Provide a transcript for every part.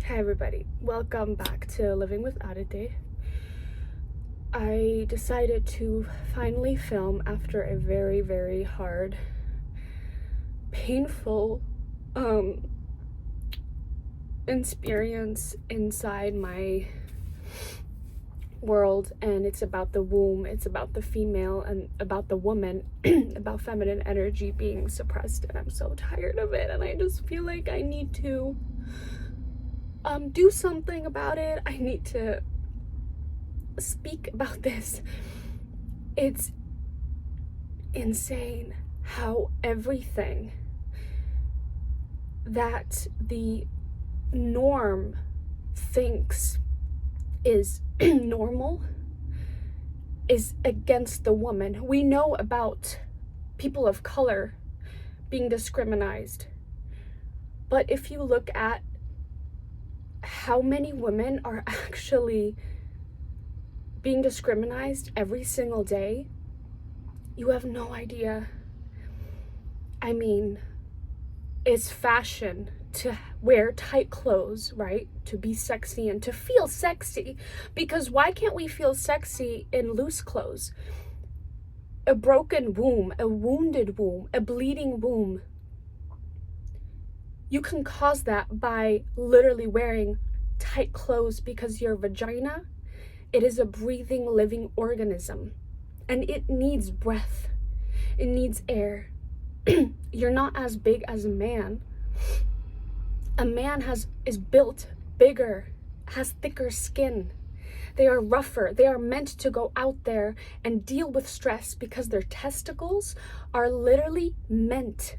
Hi everybody, welcome back to Living with Adite. I decided to finally film after a very, very hard, painful experience inside my world, and it's about the womb, it's about the female and about the woman, about feminine energy being suppressed, and I'm so tired of it, and I just feel like I need to do something about it. I need to speak about this. It's insane how everything that the norm thinks is normal is against the woman. We know about people of color being discriminated, but if you look at how many women are actually being discriminated every single day, you have no idea. I mean, it's fashion to wear tight clothes, right? To be sexy and to feel sexy. Because why can't we feel sexy in loose clothes? A broken womb, a wounded womb, a bleeding womb. You can cause that by literally wearing tight clothes, because your vagina, it is a breathing, living organism, and it needs breath. It needs air. You're not as big as a man. A man is built bigger, has thicker skin. They are rougher. They are meant to go out there and deal with stress, because their testicles are literally meant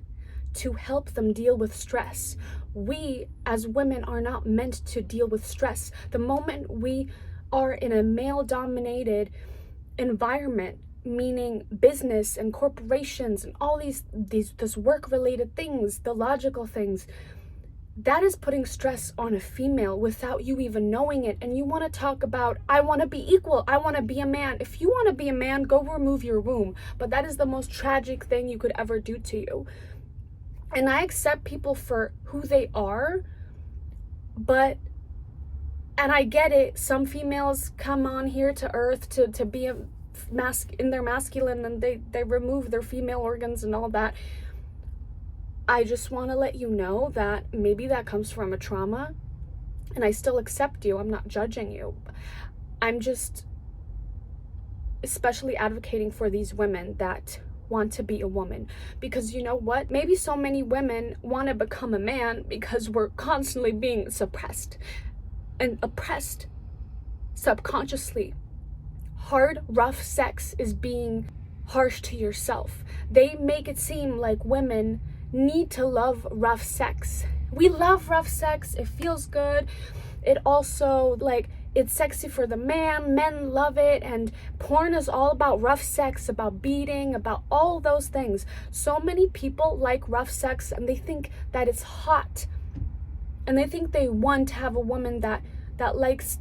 to help them deal with stress. We as women are not meant to deal with stress. The moment we are in a male-dominated environment, meaning business and corporations and all these work-related things, the logical things, that is putting stress on a female without you even knowing it. And you want to talk about, I want to be equal, I want to be a man. If you want to be a man, go remove your womb. But that is the most tragic thing you could ever do to you. And I accept people for who they are, and I get it, some females come on here to earth to be in their masculine, and they remove their female organs and all that. I just want to let you know that maybe that comes from a trauma, and I still accept you. I'm not judging you. I'm just especially advocating for these women that want to be a woman, because you know what, maybe so many women want to become a man because we're constantly being suppressed and oppressed subconsciously. Hard, rough sex is being harsh to yourself. They make it seem like women need to love rough sex. We love rough sex. It feels good. It also, it's sexy for the man. Men love it. And porn is all about rough sex, about beating, about all those things. So many people like rough sex, and they think that it's hot. And they think they want to have a woman that likes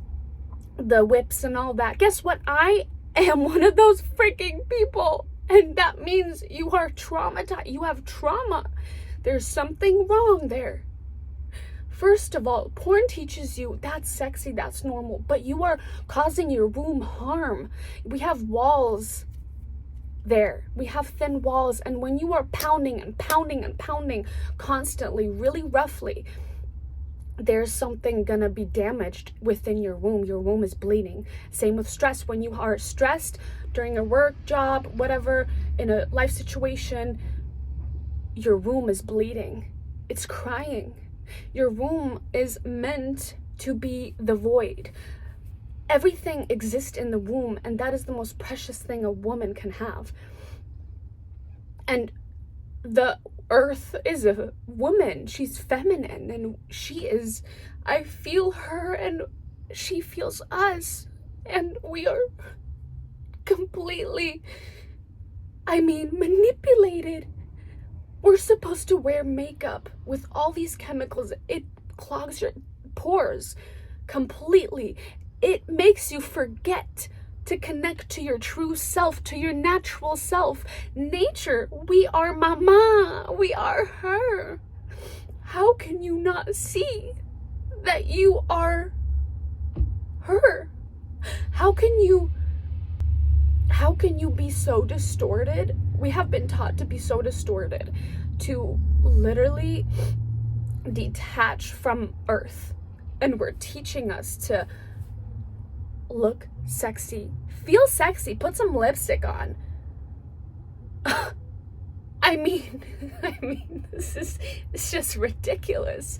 the whips and all that. Guess what? I am one of those freaking people. And that means you are traumatized. You have trauma. There's something wrong there. First of all, porn teaches you that's sexy, that's normal, but you are causing your womb harm. We have walls there. We have thin walls, and when you are pounding and pounding and pounding constantly, really roughly, there's something gonna be damaged within your womb. Your womb is bleeding. Same with stress. When you are stressed during a work, job, whatever, in a life situation, your womb is bleeding. It's crying. Your womb is meant to be the void. Everything exists in the womb, and that is the most precious thing a woman can have. And the earth is a woman. She's feminine, and I feel her, and she feels us, and we are completely, manipulated. We're supposed to wear makeup with all these chemicals. It clogs your pores completely. It makes you forget to connect to your true self, to your natural self. Nature, we are mama, we are her. How can you not see that you are her? How can you be so distorted? We have been taught to be so distorted, to literally detach from earth, and we're teaching us to look sexy, feel sexy, put some lipstick on. I mean, it's just ridiculous.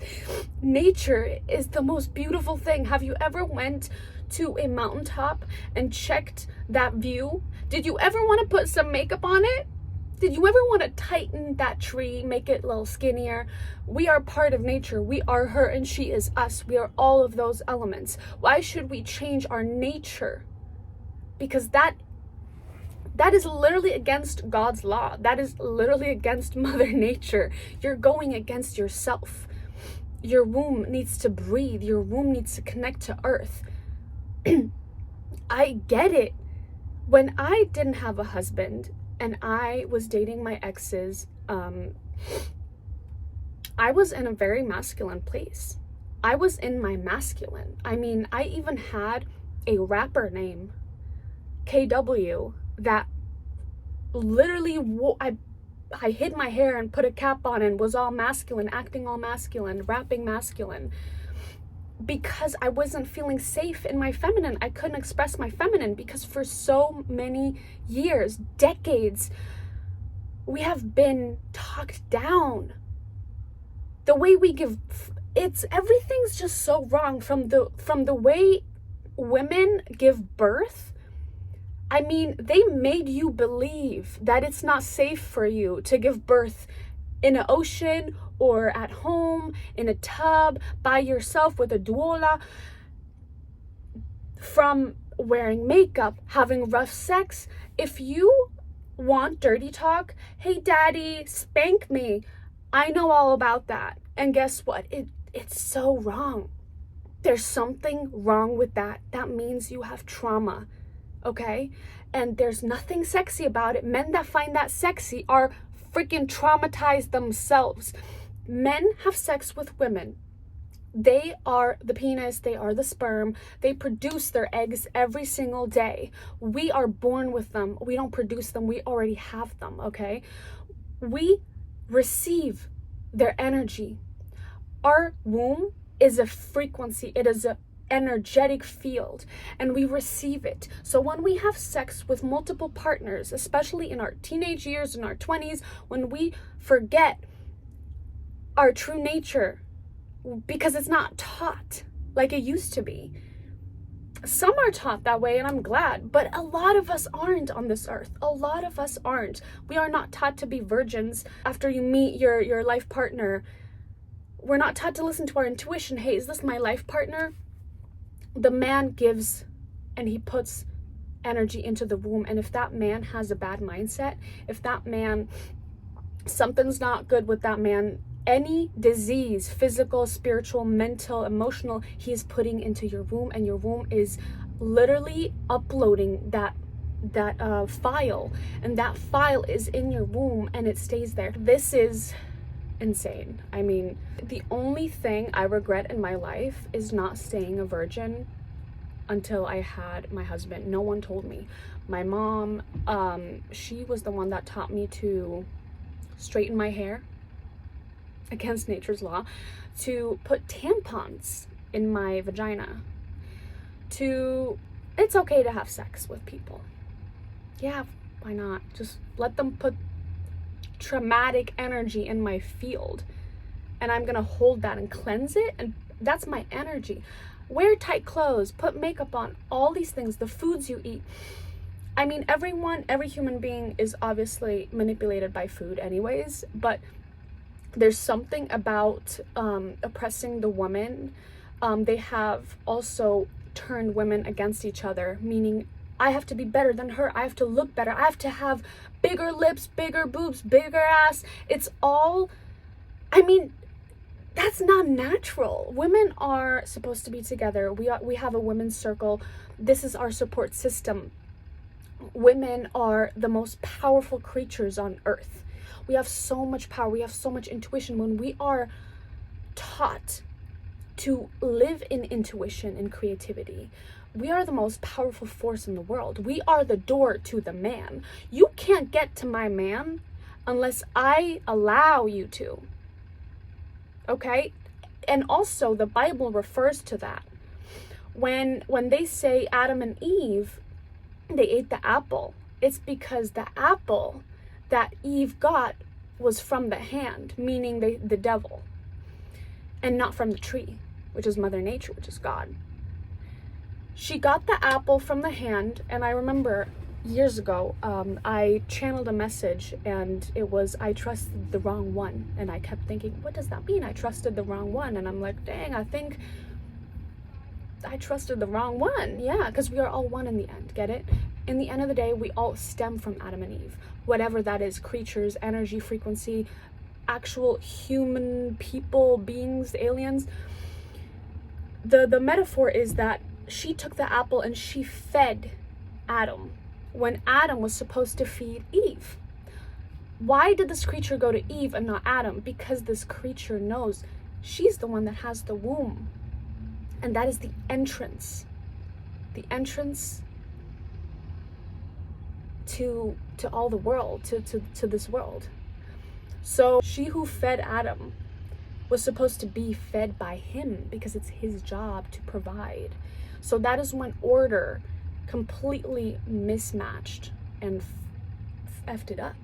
Nature is the most beautiful thing. Have you ever went to a mountaintop and checked that view? Did you ever want to put some makeup on it? Did you ever want to tighten that tree, make it a little skinnier? We are part of nature. We are her and she is us. We are all of those elements. Why should we change our nature? Because that is literally against God's law. That is literally against Mother Nature. You're going against yourself. Your womb needs to breathe. Your womb needs to connect to earth. I get it. When I didn't have a husband and I was dating my exes, I was in a very masculine place. I was in my masculine. I mean, I even had a rapper name, KW, that literally I hid my hair and put a cap on and was all masculine, acting all masculine, rapping masculine, because I wasn't feeling safe in my feminine. I couldn't express my feminine because for so many years, decades, we have been talked down. The way we give, everything's just so wrong, from the way women give birth. I mean, they made you believe that it's not safe for you to give birth in an ocean or at home, in a tub, by yourself with a doula. From wearing makeup, having rough sex. If you want dirty talk, hey daddy, spank me. I know all about that. And guess what? It's so wrong. There's something wrong with that. That means you have trauma. Okay? And there's nothing sexy about it. Men that find that sexy are freaking traumatized themselves. Men have sex with women. They are the penis, they are the sperm. They produce their eggs every single day. We are born with them. We don't produce them. We already have them, okay? We receive their energy. Our womb is a frequency. It is a energetic field, and we receive it. So when we have sex with multiple partners, especially in our teenage years, in our 20s, when we forget our true nature, because it's not taught like it used to be. Some are taught that way, and I'm glad, but a lot of us aren't on this earth. A lot of us aren't. We are not taught to be virgins after you meet your life partner. We're not taught to listen to our intuition. Hey, is this my life partner? The man gives and he puts energy into the womb. And if that man has a bad mindset, if that man, something's not good with that man, any disease, physical, spiritual, mental, emotional, he is putting into your womb, and your womb is literally uploading that file, and that file is in your womb and it stays there. This is insane. I mean, the only thing I regret in my life is not staying a virgin until I had my husband. No one told me. My mom, she was the one that taught me to straighten my hair against nature's law, to put tampons in my vagina, it's okay to have sex with people. Yeah, why not? Just let them put traumatic energy in my field, and I'm gonna hold that and cleanse it, and that's my energy. Wear tight clothes, put makeup on, all these things, the foods you eat. I mean, every human being is obviously manipulated by food anyways, but there's something about oppressing the woman. They have also turned women against each other, meaning I have to be better than her. I have to look better. I have to have bigger lips, bigger boobs, bigger ass. It's all, I mean, that's not natural. Women are supposed to be together. We have a women's circle. This is our support system. Women are the most powerful creatures on earth. We have so much power. We have so much intuition. When we are taught to live in intuition and creativity. We are the most powerful force in the world. We are the door to the man. You can't get to my man unless I allow you to. Okay? And also the Bible refers to that. When they say Adam and Eve, they ate the apple, it's because the apple that Eve got was from the hand, meaning the devil, and not from the tree, which is Mother Nature, which is God. She got the apple from the hand, and I remember years ago, I channeled a message, and it was, I trusted the wrong one. And I kept thinking, what does that mean? I trusted the wrong one. And I'm like, dang, I think I trusted the wrong one. Yeah, because we are all one in the end, get it? In the end of the day, we all stem from Adam and Eve. Whatever that is, creatures, energy, frequency, actual human people, beings, aliens. The metaphor is that she took the apple and she fed Adam when Adam was supposed to feed Eve. Why did this creature go to Eve and not Adam? Because this creature knows she's the one that has the womb. And that is the entrance. The entrance to all the world, to this world. So she who fed Adam was supposed to be fed by him because it's his job to provide. So that is when order completely mismatched and effed it up.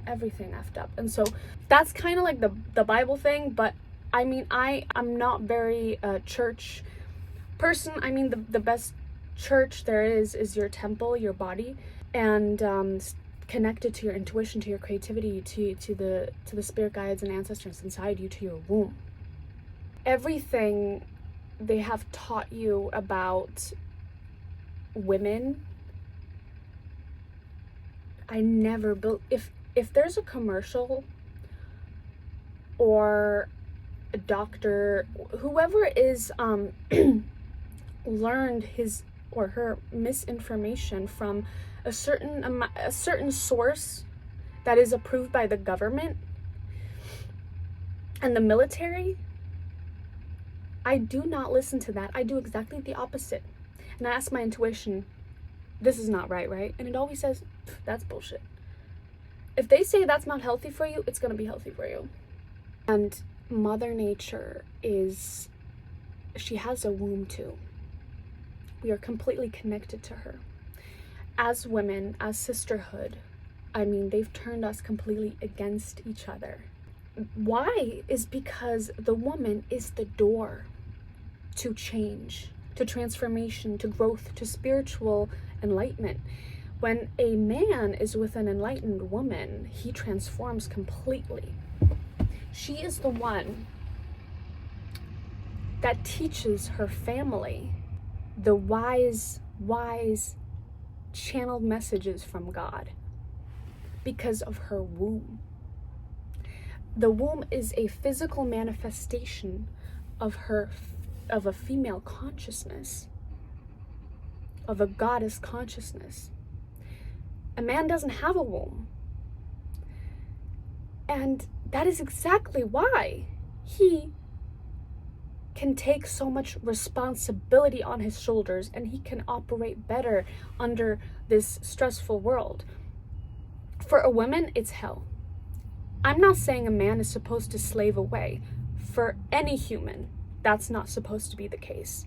Everything effed up. And so that's kind of like the Bible thing. But I mean, I'm not very church person. I mean, the best church there is your temple, your body, and connected to your intuition, to your creativity, to the spirit guides and ancestors inside you, to your womb. Everything they have taught you about women, I never built. If there's a commercial or a doctor, whoever is learned his or her misinformation from a certain source that is approved by the government and the military, I do not listen to that. I do exactly the opposite. And I ask my intuition, this is not right? And it always says, that's bullshit. If they say that's not healthy for you, it's going to be healthy for you. And Mother Nature she has a womb too. We are completely connected to her. As women, as sisterhood, I mean, they've turned us completely against each other. Why? Is because the woman is the door to change, to transformation, to growth, to spiritual enlightenment. When a man is with an enlightened woman, he transforms completely. She is the one that teaches her family the wise channeled messages from God because of her womb. The womb is a physical manifestation of a female consciousness, of a goddess consciousness. A man doesn't have a womb. And that is exactly why he can take so much responsibility on his shoulders and he can operate better under this stressful world. For a woman, it's hell. I'm not saying a man is supposed to slave away. For any human, that's not supposed to be the case.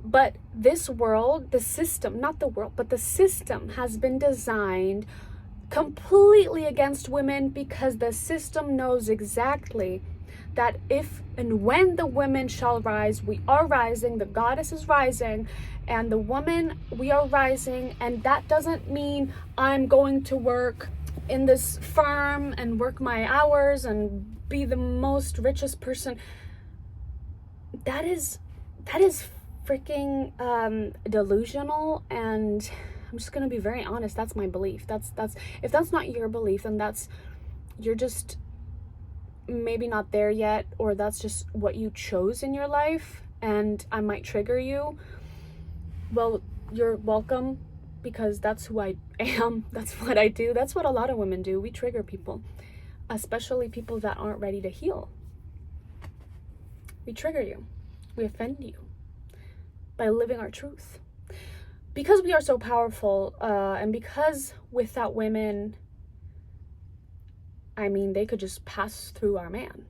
But this world, the system, not the world, but the system has been designed completely against women because the system knows exactly that if and when the women shall rise, we are rising, the goddess is rising, and the woman, we are rising. And that doesn't mean I'm going to work in this firm and work my hours and be the most richest person. That is freaking delusional. And I'm just gonna be very honest, that's my belief. That's if that's not your belief, then you're just maybe not there yet, or that's just what you chose in your life, and I might trigger you. Well, you're welcome, because that's who I am. That's what I do. That's what a lot of women do. We trigger people, especially people that aren't ready to heal. we trigger you, we offend you by living our truth. Because we are so powerful, and because without women, I mean, they could just pass through our men.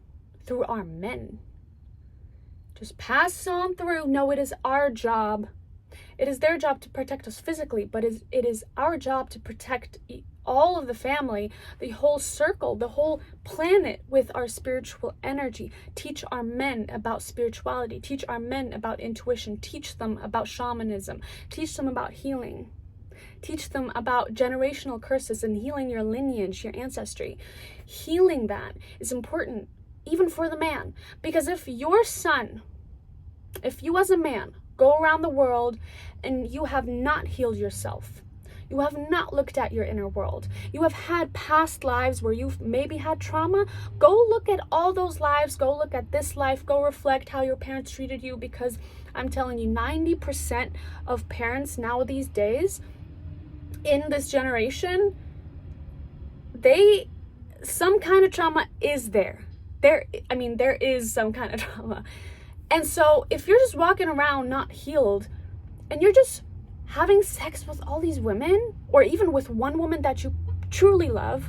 Just pass on through. No, it is our job. It is their job to protect us physically, but it is our job to protect all of the family, the whole circle, the whole planet with our spiritual energy. Teach our men about spirituality. Teach our men about intuition. Teach them about shamanism. Teach them about healing. Teach them about generational curses and healing your lineage, your ancestry. Healing that is important, even for the man. Because if you as a man go around the world and you have not healed yourself, you have not looked at your inner world, you have had past lives where you've maybe had trauma, go look at all those lives, go look at this life, go reflect how your parents treated you, because I'm telling you, 90% of parents now these days in this generation, some kind of trauma is there. There is some kind of trauma. And so if you're just walking around not healed and you're just having sex with all these women, or even with one woman that you truly love,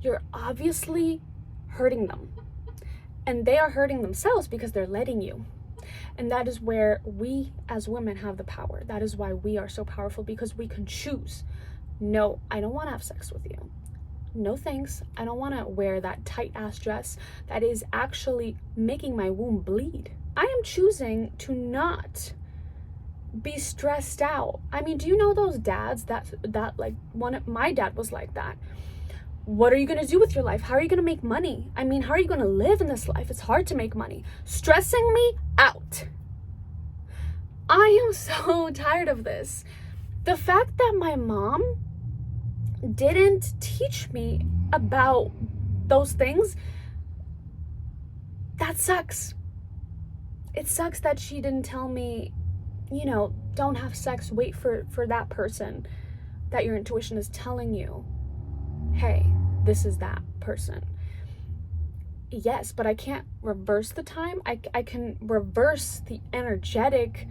you're obviously hurting them. And they are hurting themselves because they're letting you. And that is where we as women have the power. That is why we are so powerful, because we can choose. No, I don't want to have sex with you. No thanks. I don't want to wear that tight ass dress that is actually making my womb bleed. I am choosing to not be stressed out. I mean, do you know those dads that like my dad was like that? What are you going to do with your life? How are you going to make money? I mean, how are you going to live in this life? It's hard to make money. Stressing me out. I am so tired of this. The fact that my mom didn't teach me about those things, that sucks. It sucks that she didn't tell me, don't have sex, wait for that person that your intuition is telling you, hey, this is that person. Yes, but I can't reverse the time. I can reverse the energetic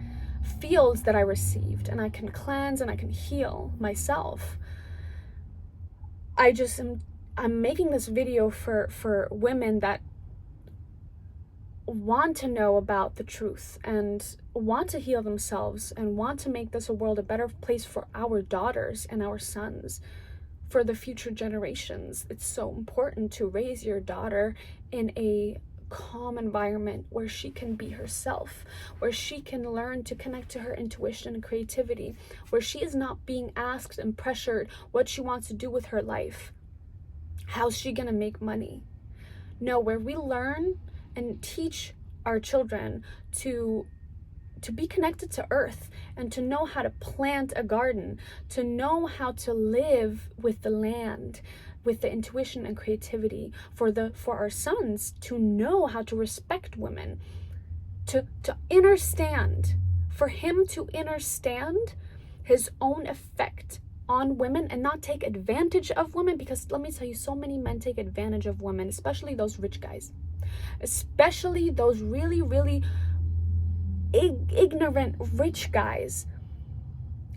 fields that I received, and I can cleanse and I can heal myself. I'm making this video for women that want to know about the truth and want to heal themselves and want to make this a world a better place for our daughters and our sons, for the future generations. It's so important to raise your daughter in a calm environment where she can be herself, where she can learn to connect to her intuition and creativity, where she is not being asked and pressured what she wants to do with her life. How's she gonna make money? No, where we learn and teach our children to be connected to earth and to know how to plant a garden, to know how to live with the land, with the intuition and creativity, for our sons to know how to respect women, to understand, for him to understand his own effect on women and not take advantage of women. Because let me tell you, so many men take advantage of women, especially those rich guys, especially those really, really ignorant rich guys.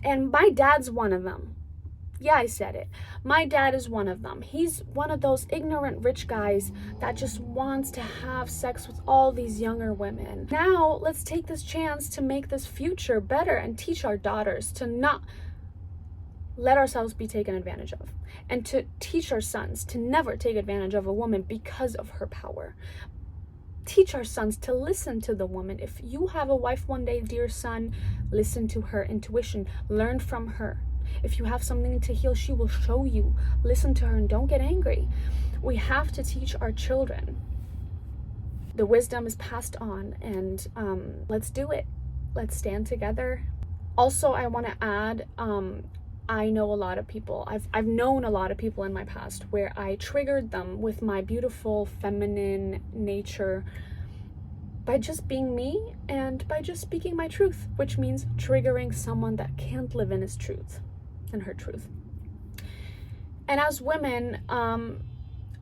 And my dad's one of them. Yeah, I said it. My dad is one of them. He's one of those ignorant rich guys that just wants to have sex with all these younger women. Now, let's take this chance to make this future better and teach our daughters to not let ourselves be taken advantage of, and to teach our sons to never take advantage of a woman because of her power. Teach our sons to listen to the woman. If you have a wife one day, dear son, listen to her intuition. Learn from her. If you have something to heal, she will show you. Listen to her and don't get angry. We have to teach our children. The wisdom is passed on, and let's do it. Let's stand together. Also, I want to add, I know a lot of people. I've known a lot of people in my past where I triggered them with my beautiful feminine nature by just being me and by just speaking my truth, which means triggering someone that can't live in his truth and her truth. And as women,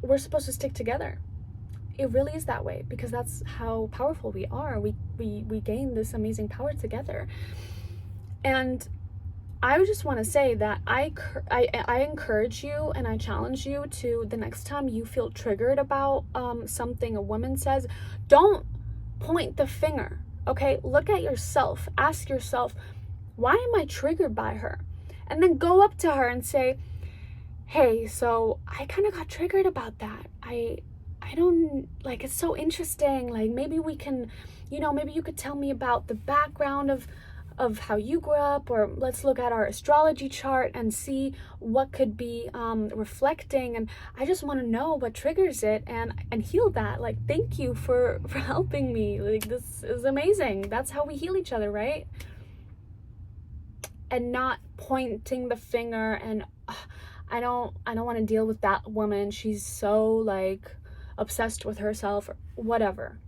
we're supposed to stick together. It really is that way, because that's how powerful we are. We gain this amazing power together. And I just want to say that I encourage you and I challenge you to, the next time you feel triggered about something a woman says, don't point the finger, okay? Look at yourself. Ask yourself, why am I triggered by her? And then go up to her and say, hey, so I kind of got triggered about that. I don't, like, it's so interesting. Like, maybe we can, maybe you could tell me about the background of how you grew up, or let's look at our astrology chart and see what could be reflecting. And I just want to know what triggers it and heal that. Like, thank you for helping me. Like, this is amazing. That's how we heal each other, right? And not pointing the finger and I don't want to deal with that woman. She's so, like, obsessed with herself or whatever,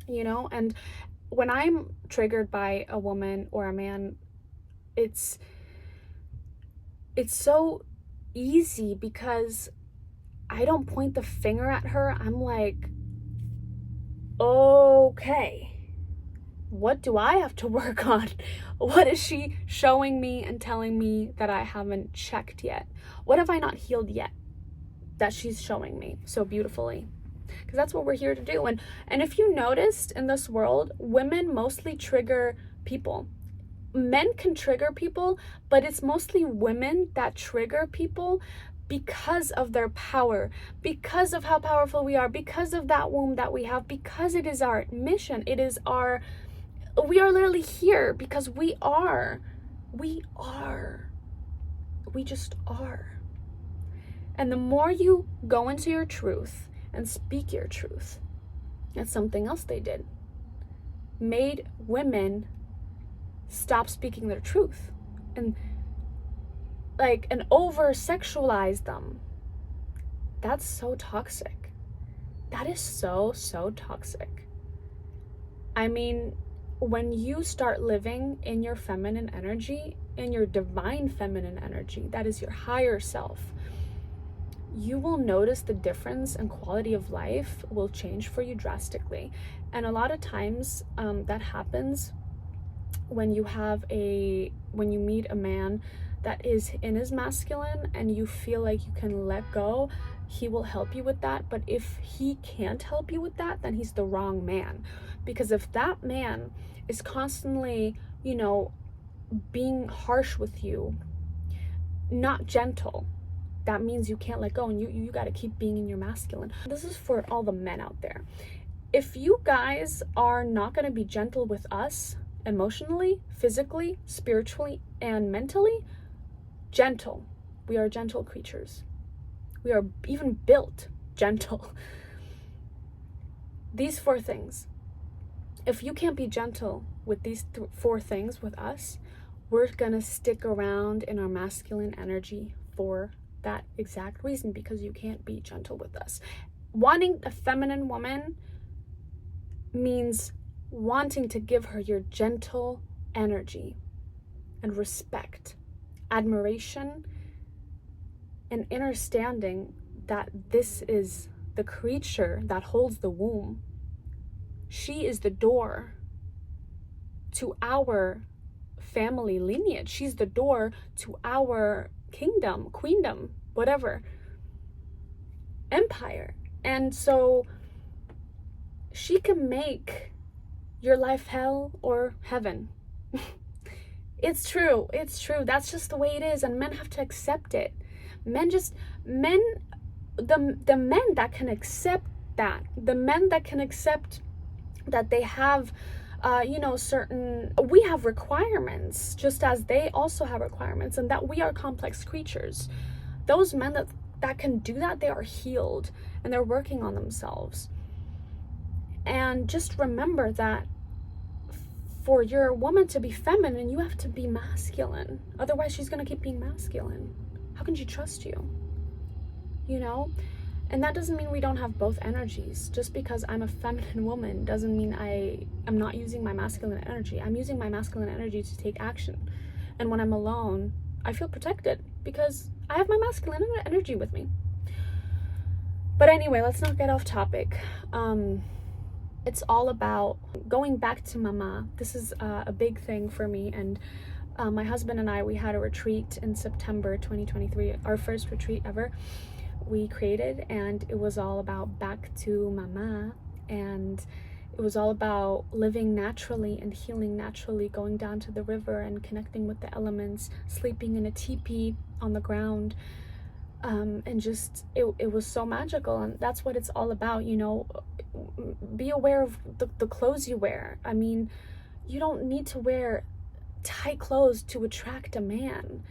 and when I'm triggered by a woman or a man, it's so easy because I don't point the finger at her. I'm like, okay, what do I have to work on? What is she showing me and telling me that I haven't checked yet? What have I not healed yet that she's showing me so beautifully? Because that's what we're here to do. And if you noticed, in this world, women mostly trigger people. Men can trigger people, but it's mostly women that trigger people because of their power, because of how powerful we are, because of that womb that we have, because it is our mission. We are literally here because we just are. And the more you go into your truth and speak your truth, that's something else they did. Made women stop speaking their truth and over sexualize them. That's so toxic. That is so toxic. I mean, when you start living in your feminine energy, in your divine feminine energy, that is your higher self, you will notice the difference and quality of life will change for you drastically. And a lot of times that happens when you meet a man that is in his masculine and you feel like you can let go. He will help you with that. But if he can't help you with that, then he's the wrong man. Because if that man is constantly, being harsh with you, not gentle, that means you can't let go, and you got to keep being in your masculine. This is for all the men out there. If you guys are not going to be gentle with us emotionally, physically, spiritually, and mentally, gentle. We are gentle creatures. We are even built gentle. These 4 things. If you can't be gentle with these 4 things with us, we're going to stick around in our masculine energy for that exact reason, because you can't be gentle with us. Wanting a feminine woman means wanting to give her your gentle energy and respect, admiration, and understanding that this is the creature that holds the womb. She is the door to our family lineage. She's the door to our kingdom, queendom, whatever, empire. And so she can make your life hell or heaven. It's true. That's just the way it is. And men have to accept it. The men that can accept that, the men that can accept that they have, we have requirements, just as they also have requirements, and that we are complex creatures. Those men that can do that, they are healed and they're working on themselves. And just remember that for your woman to be feminine, you have to be masculine. Otherwise, she's going to keep being masculine. How can she trust you? And that doesn't mean we don't have both energies. Just because I'm a feminine woman doesn't mean I am not using my masculine energy. I'm using my masculine energy to take action. And when I'm alone, I feel protected because I have my masculine energy with me. But anyway, let's not get off topic. It's all about going back to mama. This is a big thing for me, and my husband and I, we had a retreat in September 2023, our first retreat ever we created, and it was all about back to mama, and it was all about living naturally and healing naturally, going down to the river and connecting with the elements, sleeping in a teepee on the ground, and just it was so magical. And that's what it's all about, you know. Be aware of the clothes you wear. I mean, you don't need to wear tight clothes to attract a man.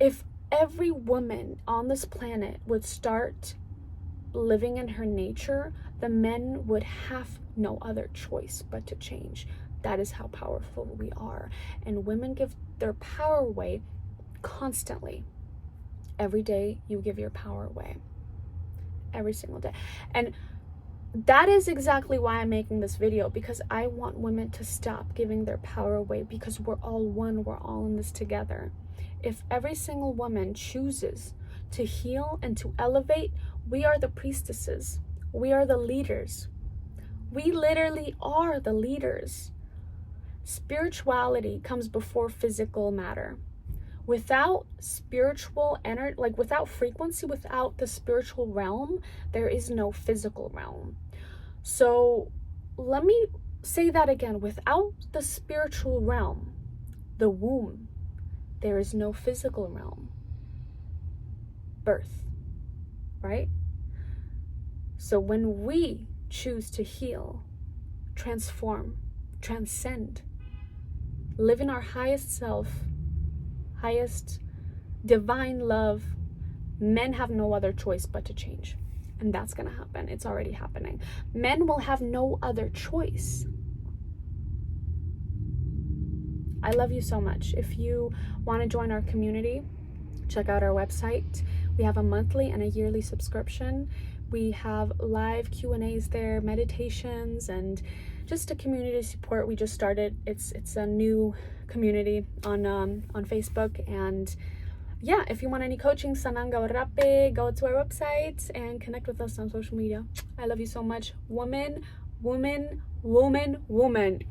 If every woman on this planet would start living in her nature, the men would have no other choice but to change. That is how powerful we are. And women give their power away constantly. Every day you give your power away. Every single day. And that is exactly why I'm making this video, because I want women to stop giving their power away, because we're all one, we're all in this together. If every single woman chooses to heal and to elevate, we are the priestesses. We are the leaders. We literally are the leaders. Spirituality comes before physical matter. Without spiritual energy, like without frequency, without the spiritual realm, there is no physical realm. So let me say that again. Without the spiritual realm, the womb, there is no physical realm. Birth, right? So when we choose to heal, transform, transcend, live in our highest self, highest divine love, men have no other choice but to change. And that's gonna happen. It's already happening. Men will have no other choice. I love you so much. If you want to join our community, check out our website. We have a monthly and a yearly subscription. We have live Q&As there, meditations, and just a community support. We just started. It's a new community on Facebook. And yeah, if you want any coaching, Sananga Rape, go to our website and connect with us on social media. I love you so much. Woman, woman, woman, woman.